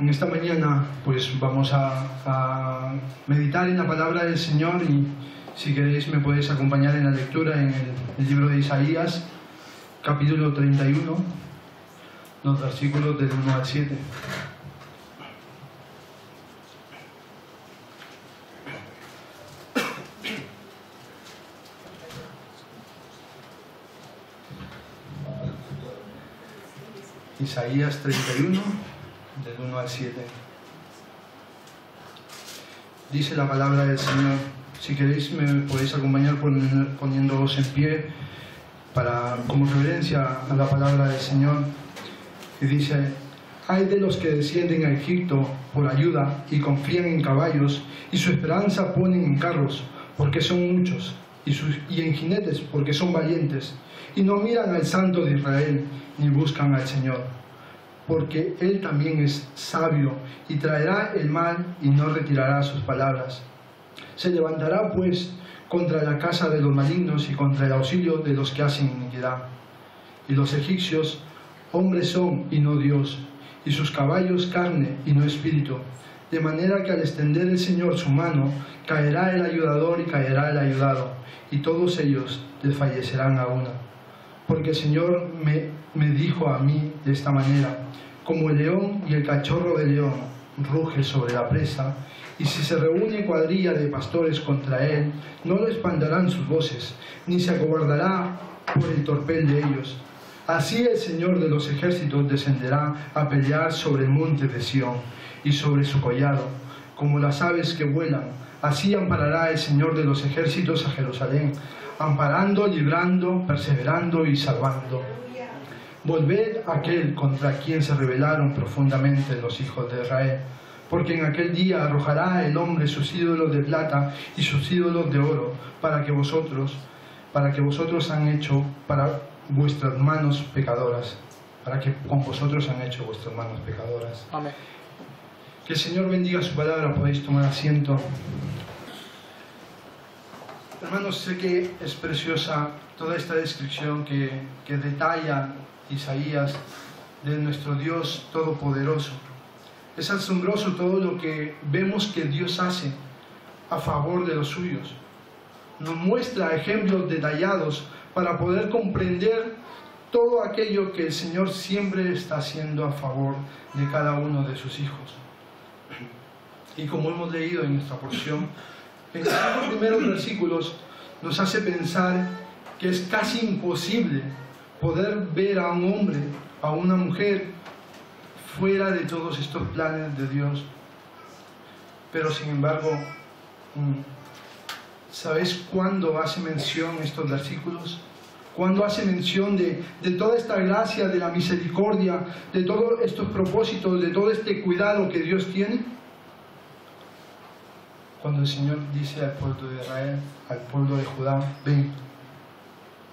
En esta mañana pues vamos a meditar en la palabra del Señor, y si queréis me podéis acompañar en la lectura en el libro de Isaías, capítulo 31, los versículos del 1 al 7. Isaías 31, del 1 al 7. Dice la palabra del Señor. Si queréis me podéis acompañar poniéndoos en pie como reverencia a la palabra del Señor. Y dice: hay de los que descienden a Egipto por ayuda y confían en caballos, y su esperanza ponen en carros, porque son muchos, y en jinetes, porque son valientes, y no miran al Santo de Israel, ni buscan al Señor, porque Él también es sabio, y traerá el mal, y no retirará sus palabras. Se levantará pues contra la casa de los malignos, y contra el auxilio de los que hacen iniquidad. Y los egipcios hombres son, y no Dios, y sus caballos carne, y no espíritu. De manera que al extender el Señor su mano, caerá el ayudador y caerá el ayudado, y todos ellos desfallecerán a una. Porque el Señor me dijo a mí de esta manera: como el león y el cachorro de león ruge sobre la presa, y si se reúne cuadrilla de pastores contra él, no lo espantarán sus voces, ni se acobardará por el torpel de ellos. Así el Señor de los ejércitos descenderá a pelear sobre el monte de Sión y sobre su collado, como las aves que vuelan. Así amparará el Señor de los ejércitos a Jerusalén, amparando, librando, perseverando y salvando. Volved a aquel contra quien se rebelaron profundamente los hijos de Israel, porque en aquel día arrojará el hombre sus ídolos de plata y sus ídolos de oro, para que vosotros han hecho para vuestras manos pecadoras, para que con vosotros han hecho vuestras manos pecadoras. Amén. Que el Señor bendiga su palabra. Podéis tomar asiento. Hermanos, sé que es preciosa toda esta descripción que detalla Isaías de nuestro Dios Todopoderoso. Es asombroso todo lo que vemos que Dios hace a favor de los suyos. Nos muestra ejemplos detallados para poder comprender todo aquello que el Señor siempre está haciendo a favor de cada uno de sus hijos. Y como hemos leído en nuestra porción, en los primeros versículos nos hace pensar que es casi imposible poder ver a un hombre, a una mujer, fuera de todos estos planes de Dios. Pero sin embargo, ¿sabéis cuándo hace mención estos versículos? Cuando hace mención de toda esta gracia, de la misericordia, de todos estos propósitos, de todo este cuidado que Dios tiene. Cuando el Señor dice al pueblo de Israel, al pueblo de Judá: ven,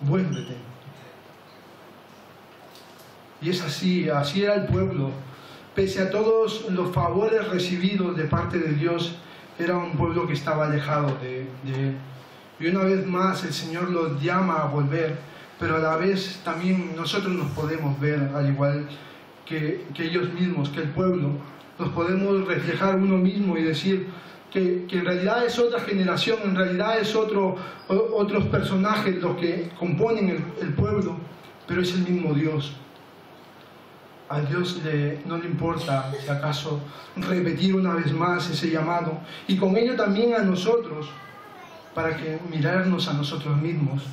vuélvete. Y es así era el pueblo. Pese a todos los favores recibidos de parte de Dios, era un pueblo que estaba alejado de Él. Y una vez más el Señor los llama a volver, pero a la vez también nosotros nos podemos ver, al igual que ellos mismos, que el pueblo, nos podemos reflejar uno mismo y decir que en realidad es otra generación, en realidad es otros personajes los que componen el pueblo, pero es el mismo Dios. A Dios no le importa, si acaso, repetir una vez más ese llamado, y con ello también a nosotros, para que mirarnos a nosotros mismos.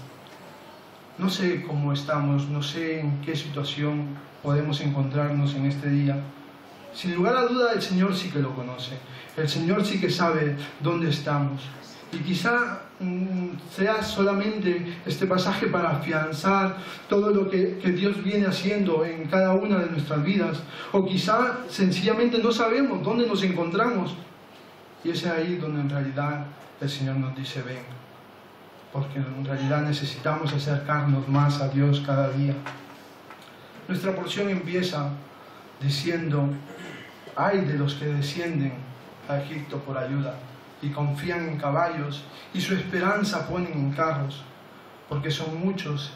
No sé cómo estamos, no sé en qué situación podemos encontrarnos en este día. Sin lugar a duda, el Señor sí que lo conoce. El Señor sí que sabe dónde estamos. Y quizá sea solamente este pasaje para afianzar todo lo que Dios viene haciendo en cada una de nuestras vidas. O quizá sencillamente no sabemos dónde nos encontramos. Y es ahí donde en realidad el Señor nos dice: ven. Porque en realidad necesitamos acercarnos más a Dios cada día. Nuestra porción empieza diciendo: ay de los que descienden a Egipto por ayuda y confían en caballos, y su esperanza ponen en carros, porque son muchos,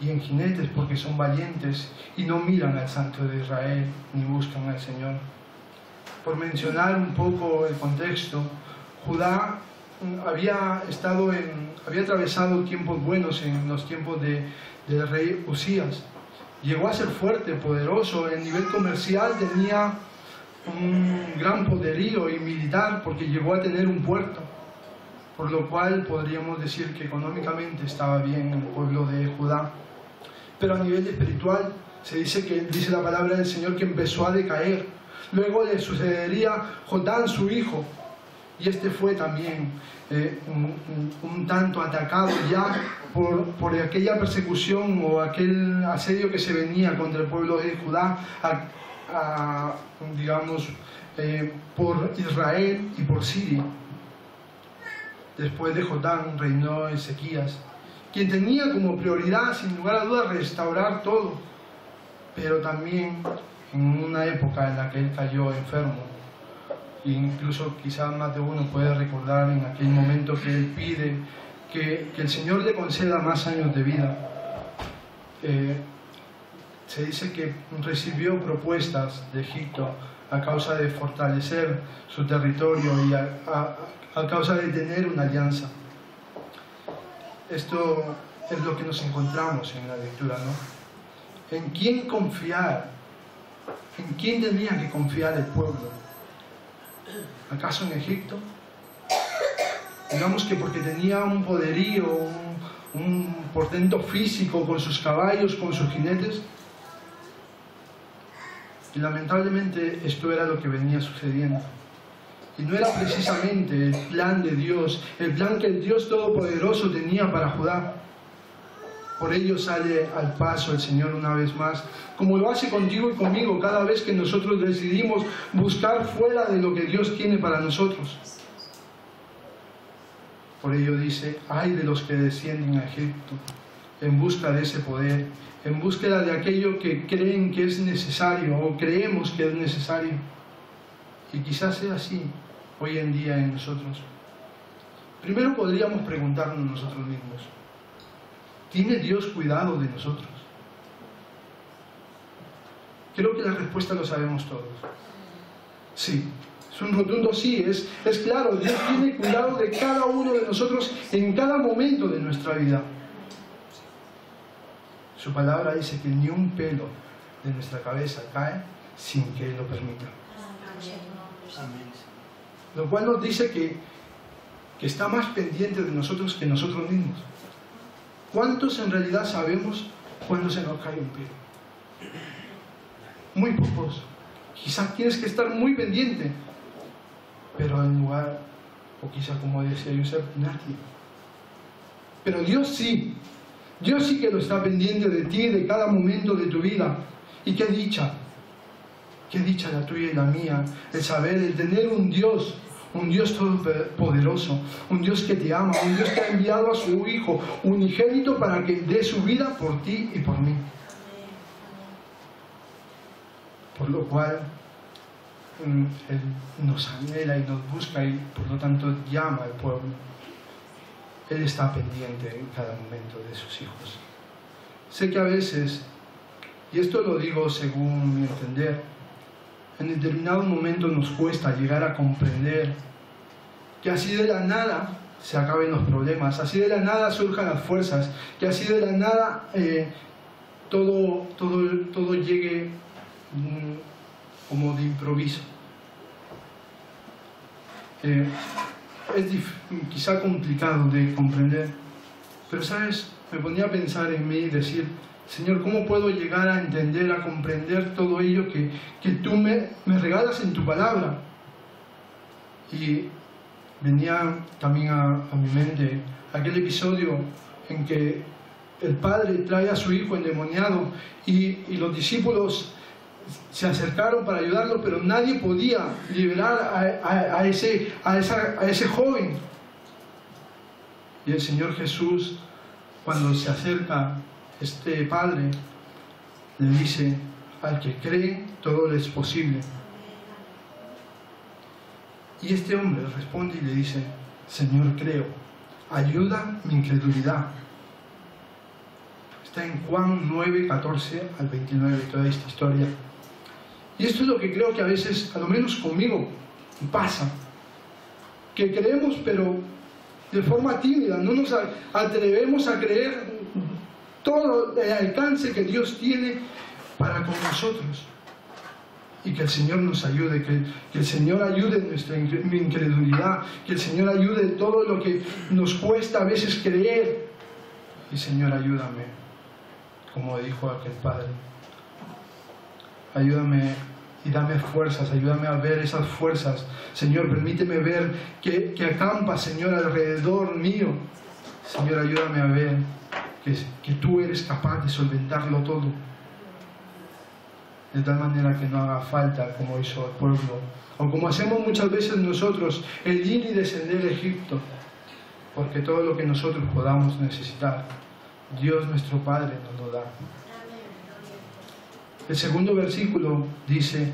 y en jinetes, porque son valientes, y no miran al Santo de Israel, ni buscan al Señor. por mencionar un poco el contexto, Judá había atravesado tiempos buenos en los tiempos del rey Usías. Llegó a ser fuerte, poderoso, en nivel comercial tenía un gran poderío y militar porque llegó a tener un puerto, por lo cual podríamos decir que económicamente estaba bien el pueblo de Judá. Pero a nivel espiritual se dice la palabra del Señor que empezó a decaer. Luego le sucedería Jotán, su hijo, y este fue también un tanto atacado ya por aquella persecución o aquel asedio que se venía contra el pueblo de Judá, digamos, por Israel y por Siria. Después de Jotán reinó Ezequías, quien tenía como prioridad, sin lugar a dudas, restaurar todo, pero también en una época en la que él cayó enfermo. E incluso quizás más de uno puede recordar en aquel momento que él pide que el Señor le conceda más años de vida. Se dice que recibió propuestas de Egipto a causa de fortalecer su territorio y a causa de tener una alianza. Esto es lo que nos encontramos en la lectura, ¿no? ¿En quién confiar? ¿En quién tenía que confiar el pueblo? ¿Acaso en Egipto? Digamos que porque tenía un poderío, un portento físico con sus caballos, con sus jinetes. Y lamentablemente esto era lo que venía sucediendo. Y no era precisamente el plan de Dios, el plan que el Dios Todopoderoso tenía para Judá. Por ello sale al paso el Señor una vez más, como lo hace contigo y conmigo cada vez que nosotros decidimos buscar fuera de lo que Dios tiene para nosotros. Por ello dice, ay de los que descienden a Egipto en busca de ese poder, en búsqueda de aquello que creen que es necesario o creemos que es necesario. Y quizás sea así hoy en día en nosotros. Primero podríamos preguntarnos nosotros mismos, ¿tiene Dios cuidado de nosotros? Creo que la respuesta lo sabemos todos. Sí, es un rotundo sí, es claro, Dios tiene cuidado de cada uno de nosotros en cada momento de nuestra vida. Su palabra dice que ni un pelo de nuestra cabeza cae sin que Él lo permita. Lo cual nos dice que está más pendiente de nosotros que nosotros mismos. ¿Cuántos en realidad sabemos cuándo se nos cae un pelo? Muy pocos. Quizás tienes que estar muy pendiente, pero en lugar, o quizás como decía Joseph, nadie. Pero Dios sí que lo está pendiente de ti, de cada momento de tu vida. Y qué dicha la tuya y la mía, el saber, el tener un Dios todopoderoso, un Dios que te ama, un Dios que ha enviado a su Hijo unigénito para que dé su vida por ti y por mí. Por lo cual, Él nos anhela y nos busca y por lo tanto llama al pueblo. Él está pendiente en cada momento de sus hijos. Sé que a veces, y esto lo digo según mi entender, en determinado momento nos cuesta llegar a comprender que así de la nada se acaben los problemas, así de la nada surjan las fuerzas, que así de la nada todo llegue como de improviso. Es quizá complicado de comprender, pero sabes, me ponía a pensar en mí y decir, Señor, ¿cómo puedo llegar a entender, a comprender todo ello que tú me regalas en tu palabra? Y venía también a mi mente aquel episodio en que el padre trae a su hijo endemoniado y los discípulos se acercaron para ayudarlo, pero nadie podía liberar a ese joven. Y el Señor Jesús, cuando se acerca este padre, le dice, al que cree, todo le es posible. Y este hombre responde y le dice, Señor, creo, ayuda mi incredulidad. Está en Juan 9, 14 al 29, toda esta historia. Y esto es lo que creo que a veces, a lo menos conmigo, pasa. Que creemos, pero de forma tímida, no nos atrevemos a creer todo el alcance que Dios tiene para con nosotros. Y que el Señor nos ayude, que el Señor ayude nuestra incredulidad, que el Señor ayude todo lo que nos cuesta a veces creer. Y Señor, ayúdame, como dijo aquel padre. Ayúdame y dame fuerzas, ayúdame a ver esas fuerzas. Señor, permíteme ver que acampa, Señor, alrededor mío. Señor, ayúdame a ver que tú eres capaz de solventarlo todo. De tal manera que no haga falta, como hizo el pueblo, o como hacemos muchas veces nosotros, el ir y descender a Egipto, porque todo lo que nosotros podamos necesitar, Dios nuestro Padre nos lo da. El segundo versículo dice: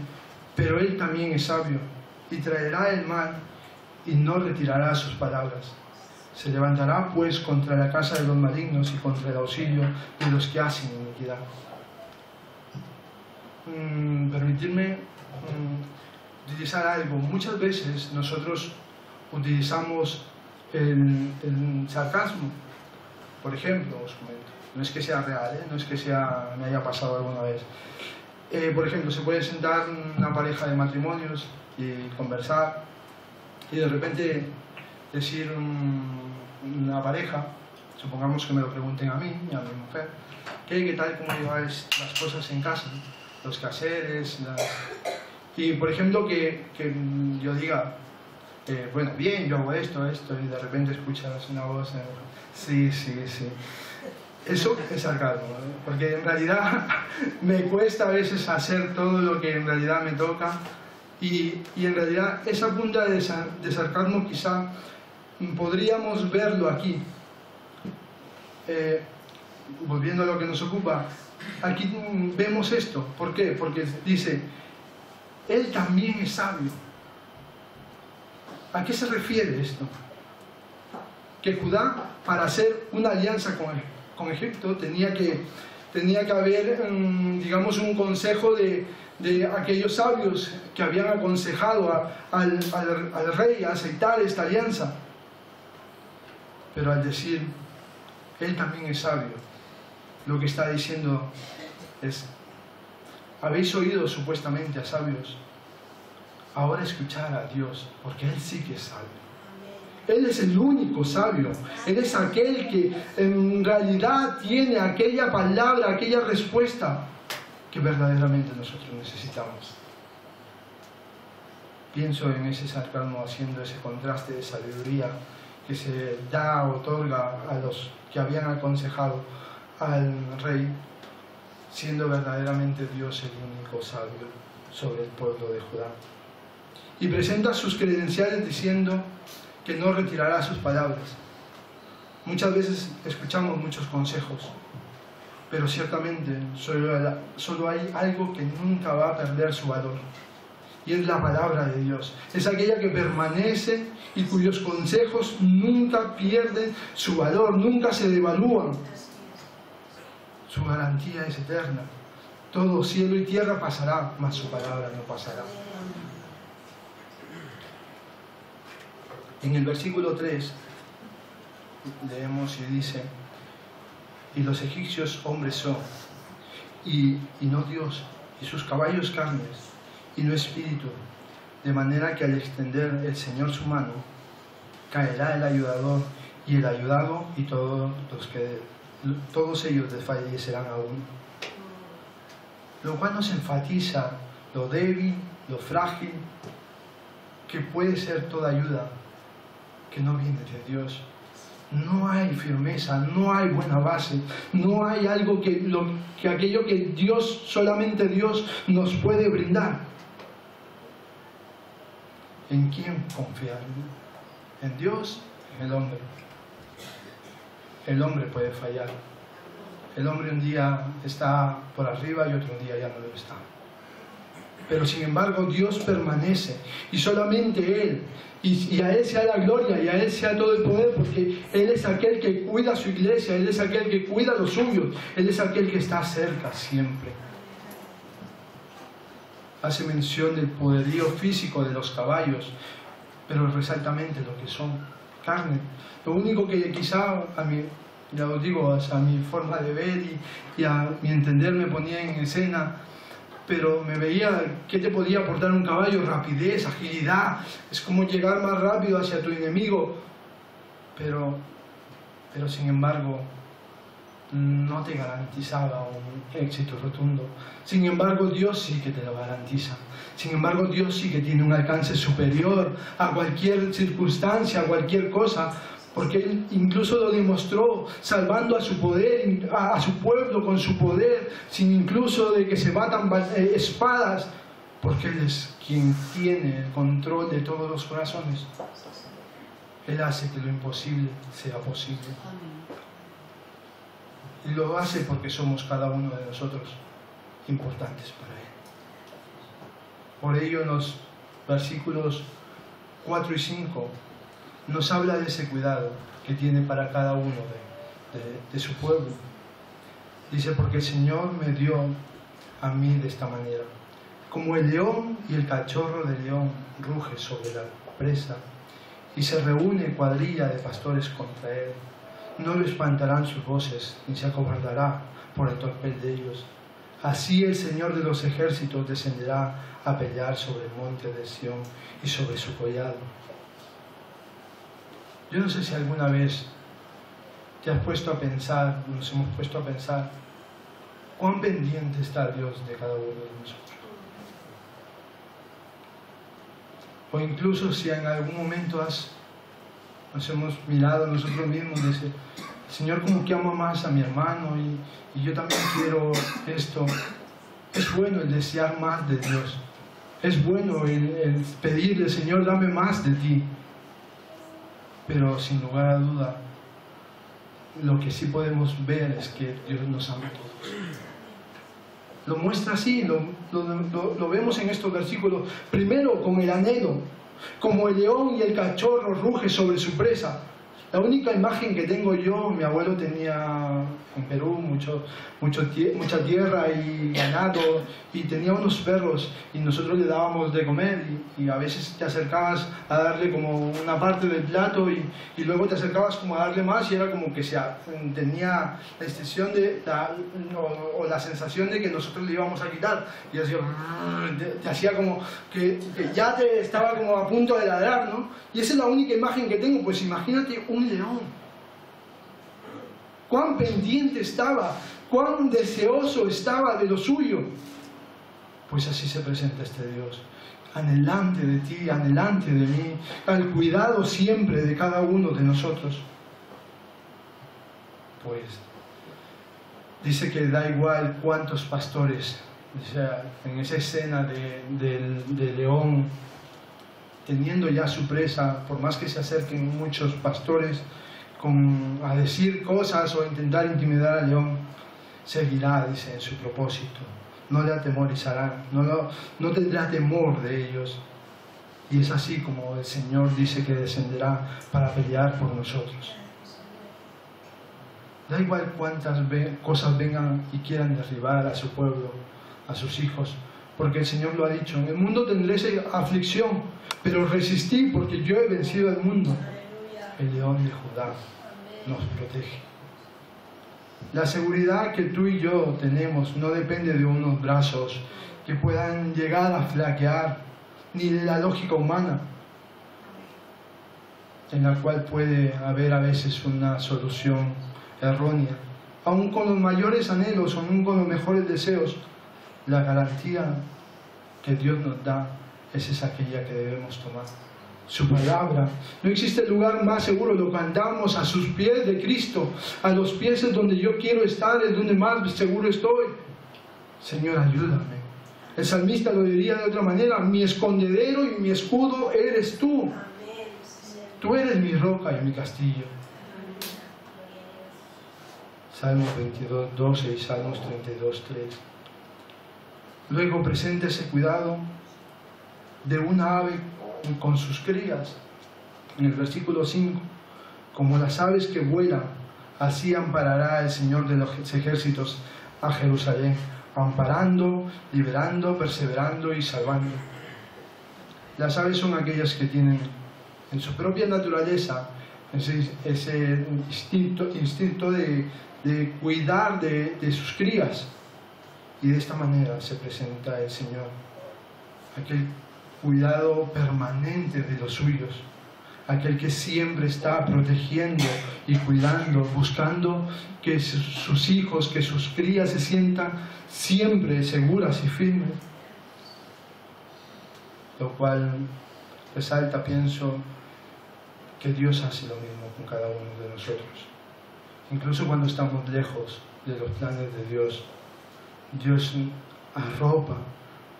pero Él también es sabio, y traerá el mal, y no retirará sus palabras. Se levantará pues contra la casa de los malignos y contra el auxilio de los que hacen iniquidad. Permitirme utilizar algo. Muchas veces nosotros utilizamos el sarcasmo. Por ejemplo, os comento, no es que sea real, no es que me haya pasado alguna vez. Por ejemplo, se puede sentar una pareja de matrimonios y conversar, y de repente decir una pareja, supongamos que me lo pregunten a mí y a mi mujer: ¿qué tal, cómo lleváis las cosas en casa? Los quehaceres, y por ejemplo que yo diga, bueno, bien, yo hago esto, y de repente escuchas una voz, sí. Eso es sarcasmo, ¿no? Porque en realidad me cuesta a veces hacer todo lo que en realidad me toca, y en realidad esa punta de sarcasmo quizá podríamos verlo aquí. Volviendo a lo que nos ocupa, aquí vemos esto. ¿Por qué? Porque dice: Él también es sabio. ¿A qué se refiere esto? Que Judá, para hacer una alianza con Egipto, tenía que haber, digamos, un consejo de aquellos sabios que habían aconsejado al rey a aceptar esta alianza. Pero al decir Él también es sabio, lo que está diciendo es: habéis oído supuestamente a sabios, ahora escuchad a Dios, porque Él sí que es sabio. Él es el único sabio. Él es aquel que en realidad tiene aquella palabra, aquella respuesta que verdaderamente nosotros necesitamos. Pienso en ese sarcasmo, haciendo ese contraste de sabiduría que se da, otorga a los que habían aconsejado al rey, siendo verdaderamente Dios el único sabio sobre el pueblo de Judá. Y presenta sus credenciales diciendo que no retirará sus palabras. Muchas veces escuchamos muchos consejos, pero ciertamente solo hay algo que nunca va a perder su valor, y es la palabra de Dios. Es aquella que permanece y cuyos consejos nunca pierden su valor, nunca se devalúan. Su garantía es eterna. Todo cielo y tierra pasará, mas su palabra no pasará. En el versículo 3 leemos y dice: y los egipcios hombres son, y no Dios, y sus caballos carnes, y no espíritu, de manera que al extender el Señor su mano, caerá el ayudador y el ayudado, y todos ellos desfallecerán aún. Lo cual nos enfatiza lo débil, lo frágil que puede ser toda ayuda que no viene de Dios. No hay firmeza, no hay buena base, no hay algo que aquello que Dios, solamente Dios nos puede brindar. ¿En quién confiar? ¿En Dios? En el hombre. El hombre puede fallar. El hombre un día está por arriba y otro día ya no lo está. Pero sin embargo Dios permanece, y solamente Él, y a Él sea la gloria, y a Él sea todo el poder, porque Él es aquel que cuida a su iglesia, Él es aquel que cuida a los suyos, Él es aquel que está cerca siempre. hace mención del poderío físico de los caballos, pero es exactamente lo que son, carne. Lo único que quizá a mí, ya os digo, a mi forma de ver y a mi entender me ponía en escena, pero me veía qué te podía aportar un caballo: rapidez, agilidad, es como llegar más rápido hacia tu enemigo, pero sin embargo no te garantizaba un éxito rotundo. Sin embargo, Dios sí que te lo garantiza. Sin embargo, Dios sí que tiene un alcance superior a cualquier circunstancia, a cualquier cosa, porque Él incluso lo demostró salvando a su poder, a su pueblo con su poder, sin incluso de que se batan espadas, porque Él es quien tiene el control de todos los corazones. Él hace que lo imposible sea posible. Y lo hace porque somos cada uno de nosotros importantes para Él. Por ello en los versículos 4 y 5 nos habla de ese cuidado que tiene para cada uno de su pueblo. Dice: porque el Señor me dio a mí de esta manera. Como el león y el cachorro de león ruge sobre la presa, y se reúne cuadrilla de pastores contra él, no lo espantarán sus voces, ni se acobardará por el torpel de ellos. Así el Señor de los ejércitos descenderá a pelear sobre el monte de Sión y sobre su collado. Yo no sé si alguna vez te has puesto a pensar, nos hemos puesto a pensar, cuán pendiente está Dios de cada uno de nosotros. O incluso si en algún momento nos hemos mirado a nosotros mismos y decir: Señor, como que amo más a mi hermano y yo también quiero esto. Es bueno el desear más de Dios. Es bueno el pedirle: Señor, dame más de ti. Pero sin lugar a duda, lo que sí podemos ver es que Dios nos ama a todos. Lo muestra así, lo vemos en estos versículos. Primero, con el anhelo, como el león y el cachorro ruge sobre su presa. La única imagen que tengo yo, mi abuelo tenía en Perú mucha tierra y ganado, y tenía unos perros, y nosotros le dábamos de comer, y a veces te acercabas a darle como una parte del plato y luego te acercabas como a darle más, y era como que tenía la extensión o la sensación de que nosotros le íbamos a quitar, y así, te hacía como que ya te estaba como a punto de ladrar, ¿no? Y esa es la única imagen que tengo. Pues imagínate un león. Cuán pendiente estaba, cuán deseoso estaba de lo suyo. Pues así se presenta este Dios, anhelante de ti, anhelante de mí, al cuidado siempre de cada uno de nosotros. Pues dice que da igual cuántos pastores, o sea, en esa escena de león teniendo ya su presa, por más que se acerquen muchos pastores a decir cosas o intentar intimidar al león, seguirá, dice, en su propósito. No le atemorizarán, no tendrá temor de ellos. Y es así como el Señor dice que descenderá para pelear por nosotros. Da igual cuántas cosas vengan y quieran derribar a su pueblo, a sus hijos, porque el Señor lo ha dicho: en el mundo tendréis aflicción, pero resistid, porque yo he vencido al mundo. El león de Judá nos protege. La seguridad que tú y yo tenemos no depende de unos brazos que puedan llegar a flaquear, ni de la lógica humana, en la cual puede haber a veces una solución errónea. Aún con los mayores anhelos, aún con los mejores deseos, la garantía que Dios nos da es aquella que debemos tomar. Su palabra. No existe lugar más seguro. Lo cantamos: a sus pies de Cristo, a los pies es donde yo quiero estar, es donde más seguro estoy. Señor, ayúdame. El salmista lo diría de otra manera: mi escondedero y mi escudo eres tú. Tú eres mi roca y mi castillo. Salmos 22:12 y Salmos 32:3. Luego presenta ese cuidado de una ave con sus crías. En el versículo 5: como las aves que vuelan, así amparará el Señor de los ejércitos a Jerusalén, amparando, liberando, perseverando y salvando. Las aves son aquellas que tienen en su propia naturaleza ese instinto de cuidar de sus crías. Y de esta manera se presenta el Señor, aquel cuidado permanente de los suyos, aquel que siempre está protegiendo y cuidando, buscando que sus hijos, que sus crías se sientan siempre seguras y firmes. Lo cual resalta, pienso, que Dios hace lo mismo con cada uno de nosotros. Incluso cuando estamos lejos de los planes de Dios, Dios arropa,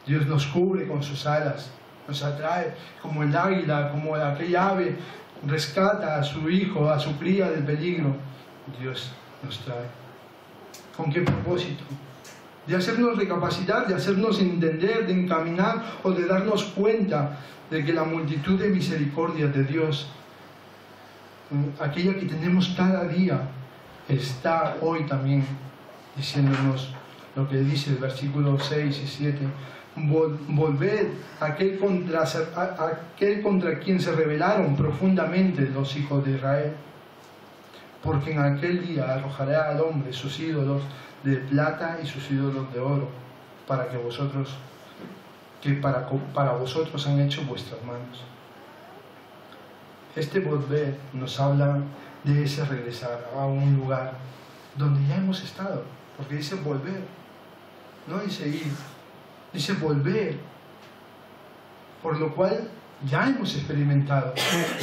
Dios nos cubre con sus alas, nos atrae como el águila, como aquella ave rescata a su hijo, a su cría del peligro. Dios nos trae. ¿Con qué propósito? De hacernos recapacitar, de hacernos entender, de encaminar o de darnos cuenta de que la multitud de misericordias de Dios, aquella que tenemos cada día, está hoy también diciéndonos lo que dice el versículo 6 y 7. Volved a aquel contra quien se rebelaron profundamente los hijos de Israel, porque en aquel día arrojaré al hombre sus ídolos de plata y sus ídolos de oro, para vosotros han hecho vuestras manos. Este volver nos habla de ese regresar a un lugar donde ya hemos estado, porque dice volver, no dice ir, dice volver, por lo cual ya hemos experimentado,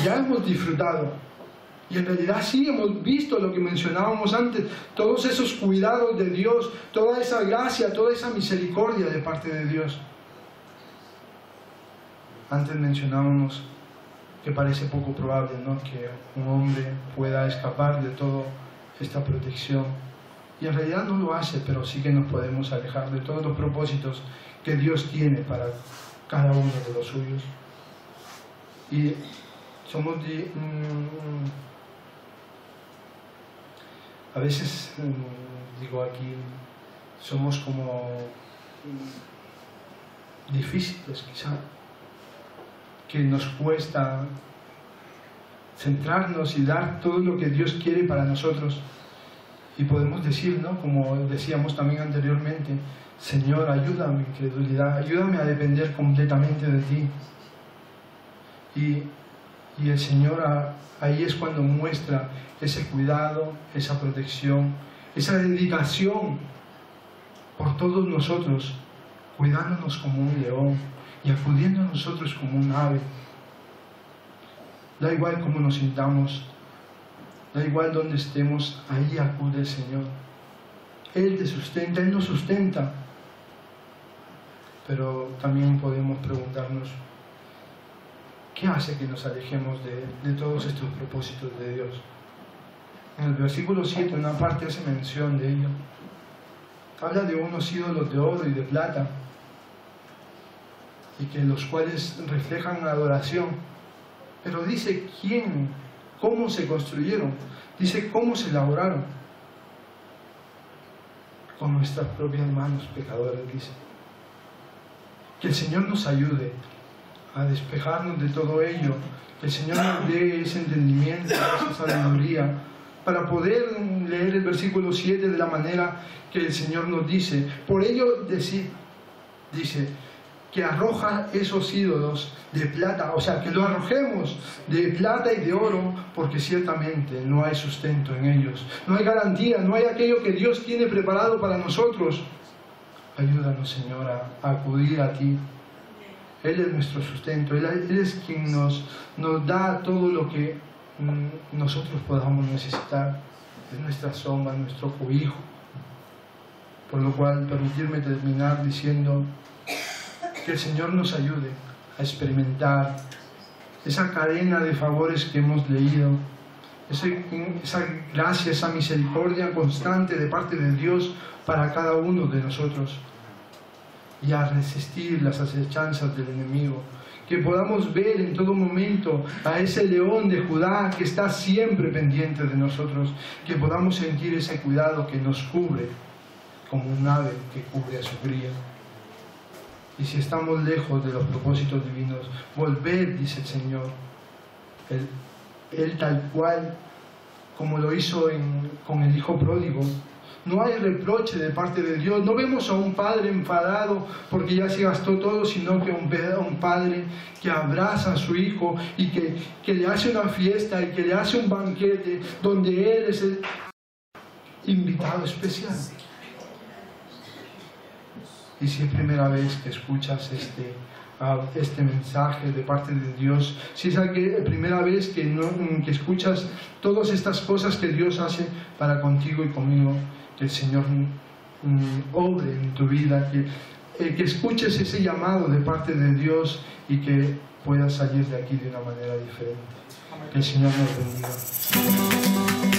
ya hemos disfrutado, y en realidad sí hemos visto lo que mencionábamos antes, todos esos cuidados de Dios, toda esa gracia, toda esa misericordia de parte de Dios. Antes mencionábamos que parece poco probable, ¿no?, que un hombre pueda escapar de toda esta protección, y en realidad no lo hace, pero sí que nos podemos alejar de todos los propósitos que Dios tiene para cada uno de los suyos. Y somos a veces, digo aquí, somos como difíciles quizá, que nos cuesta centrarnos y dar todo lo que Dios quiere para nosotros. Y podemos decir, ¿no?, como decíamos también anteriormente, Señor, ayuda a mi incredulidad, ayúdame a depender completamente de ti. Y el Señor ahí es cuando muestra ese cuidado, esa protección, esa dedicación por todos nosotros, cuidándonos como un león y acudiendo a nosotros como un ave. Da igual cómo nos sintamos, da igual donde estemos, ahí acude el Señor. Él te sustenta, Él nos sustenta. Pero también podemos preguntarnos, ¿qué hace que nos alejemos de todos estos propósitos de Dios? En el versículo 7, una parte hace mención de ello. Habla de unos ídolos de oro y de plata, y que los cuales reflejan la adoración. Pero dice quién, cómo se construyeron, dice cómo se elaboraron. Con nuestras propias manos, pecadores, dice. Que el Señor nos ayude a despejarnos de todo ello, que el Señor nos dé ese entendimiento, esa sabiduría, para poder leer el versículo 7 de la manera que el Señor nos dice. Por ello dice que arroja esos ídolos de plata, o sea, que lo arrojemos de plata y de oro, porque ciertamente no hay sustento en ellos, no hay garantía, no hay aquello que Dios tiene preparado para nosotros. Ayúdanos, Señor, a acudir a ti. Él es nuestro sustento, Él es quien nos da todo lo que nosotros podamos necesitar. Es nuestra sombra, nuestro cobijo. Por lo cual, permitirme terminar diciendo que el Señor nos ayude a experimentar esa cadena de favores que hemos leído, esa gracia, esa misericordia constante de parte de Dios para cada uno de nosotros, y a resistir las acechanzas del enemigo. Que podamos ver en todo momento a ese león de Judá que está siempre pendiente de nosotros, que podamos sentir ese cuidado que nos cubre como un ave que cubre a su cría. Y si estamos lejos de los propósitos divinos, volved, dice el Señor. Él tal cual, como lo hizo con el hijo pródigo. No hay reproche de parte de Dios. No vemos a un padre enfadado porque ya se gastó todo, sino que un padre que abraza a su hijo y que le hace una fiesta y que le hace un banquete donde él es el invitado especial. Y si es primera vez que escuchas este mensaje de parte de Dios, si es la primera vez que escuchas todas estas cosas que Dios hace para contigo y conmigo, que el Señor obre en tu vida, que escuches ese llamado de parte de Dios y que puedas salir de aquí de una manera diferente. Que el Señor nos bendiga.